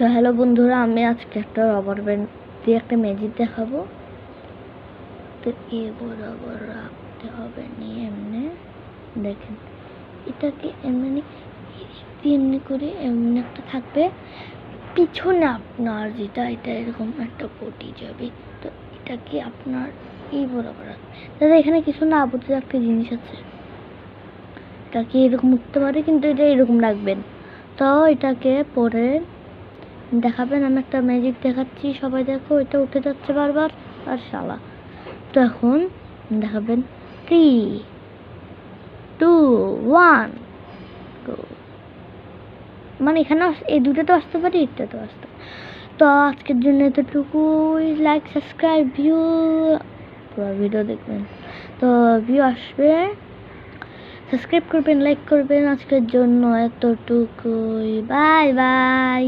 তো হ্যালো বন্ধুরা, আমি আজকে একটা রবার ব্যান্ড দিয়ে একটা ম্যাজিক দেখাবো। তো এ বরাবর রাখতে হবে নিয়ে এমনি দেখেন, এটাকে এমনি এমনি করে এমনি একটা থাকবে, পিছনে আপনার যেটা এটা এরকম একটা পটি যাবে। তো এটাকে আপনার এই বরাবর রাখবে। দাদা এখানে কিছু না বুঝতে একটা জিনিস আছে, এটাকে এরকম উঠতে পারে কিন্তু এটা এরকম রাখবেন। তো এটাকে পরে দেখাবেন, আমি একটা ম্যাজিক দেখাচ্ছি, সবাই দেখো। এটা উঠে যাচ্ছে বারবার আর শালা। তো এখন দেখাবেন 3, 2, 1 গো। মানে এখানে এই দুটো তো আসতে পারে, এটা তো আসতে। তো আজকের জন্য এতটুকুই। লাইক, সাবস্ক্রাইব, ভিউ, পুরো ভিডিও দেখবেন। তো ভিউ আসবে, সাবস্ক্রাইব করবেন, লাইক করবেন। আজকের জন্য এতটুকুই। Bye bye.